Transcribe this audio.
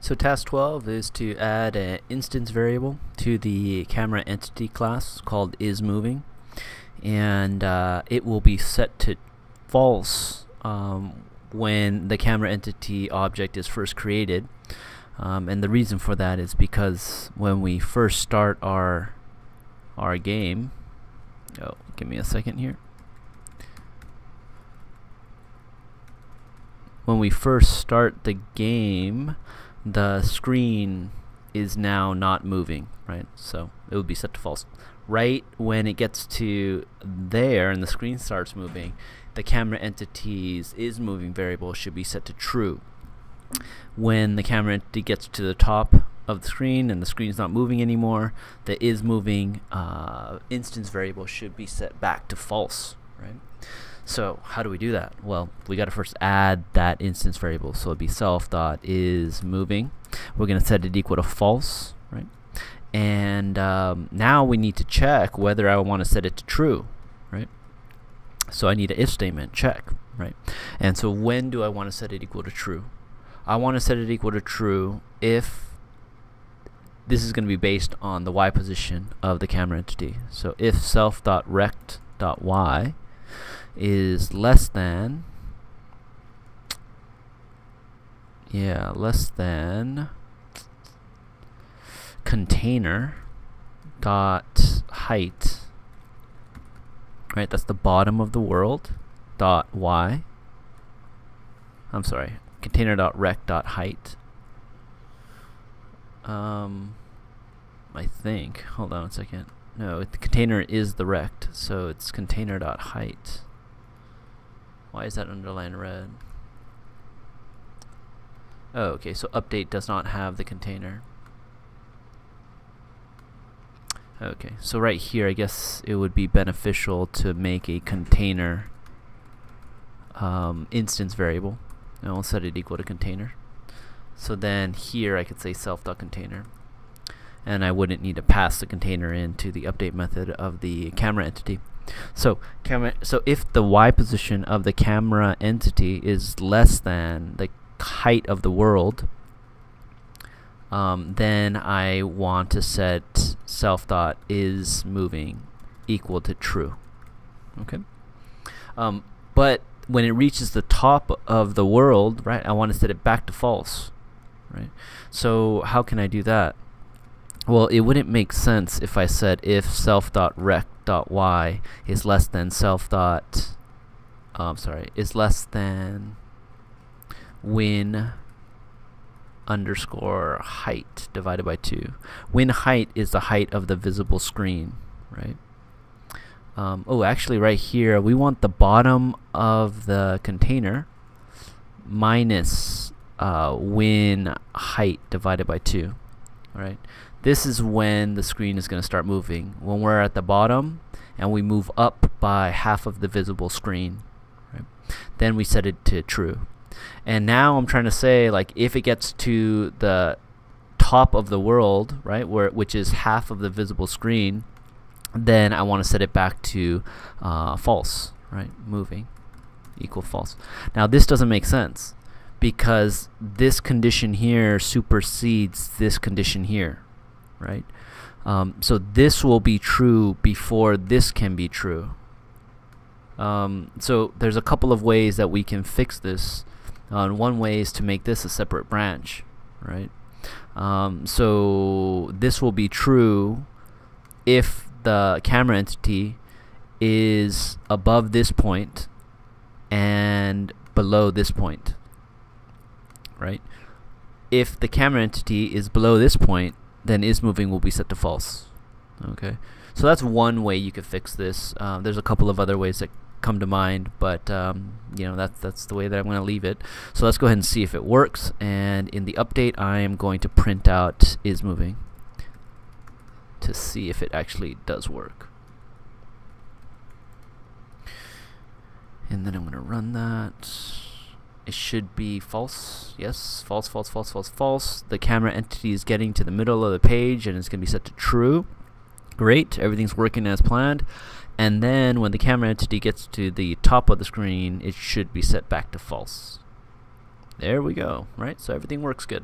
So task 12 is to add an instance variable to the camera entity class called isMoving, and it will be set to false when the camera entity object is first created. And the reason for that is because when we first start our game, give me a second here. When we first start the game, the screen is now not moving, right? So it would be set to false. Right when it gets to there and the screen starts moving, the camera entity's isMoving variable should be set to true. When the camera entity gets to the top of the screen and the screen's not moving anymore, the isMoving instance variable should be set back to false, right? So how do we do that? Well, we got to first add that instance variable. So it'd be self.isMoving. We're going to set it equal to false, right? And now we need to check whether I want to set it to true, right? So I need an if statement, check, right? And so when do I want to set it equal to true? I want to set it equal to true if this is going to be based on the y position of the camera entity. So if self.rect.y is less than container dot height, right? That's the bottom of the world dot y. I'm sorry, container dot rect dot height. I think. Hold on a second. No, the container is the rect, so it's container dot height. Why is that underlined red? Oh, okay, so update does not have the container. Okay, so right here I guess it would be beneficial to make a container instance variable, and we'll set it equal to container. So then here I could say self.container, and I wouldn't need to pass the container into the update method of the camera entity. So if the y position of the camera entity is less than the height of the world, then I want to set self.isMoving equal to true. Okay. But when it reaches the top of the world, right, I want to set it back to false, right? So how can I do that? Well, it wouldn't make sense if I said if self.rect.y is less than is less than win underscore height divided by 2. Win height is the height of the visible screen, right? Actually right here we want the bottom of the container minus win height divided by 2, right? This is when the screen is going to start moving. When we're at the bottom and we move up by half of the visible screen, right? Then we set it to true. And now I'm trying to say, like, if it gets to the top of the world, right, which is half of the visible screen, then I want to set it back to false, right? Moving equal false. Now this doesn't make sense because this condition here supersedes this condition here, right? So this will be true before this can be true. So there's a couple of ways that we can fix this. One way is to make this a separate branch, right? So this will be true if the camera entity is above this point and below this point, right? If the camera entity is below this point, then isMoving will be set to false. Okay, so that's one way you could fix this. There's a couple of other ways that come to mind, but that's the way that I'm going to leave it. So let's go ahead and see if it works. And in the update, I am going to print out isMoving to see if it actually does work. And then I'm going to run that. It should be false. Yes, false, false, false, false, false. The camera entity is getting to the middle of the page and it's going to be set to true. Great, everything's working as planned. And then when the camera entity gets to the top of the screen, it should be set back to false. There we go, right? So everything works good.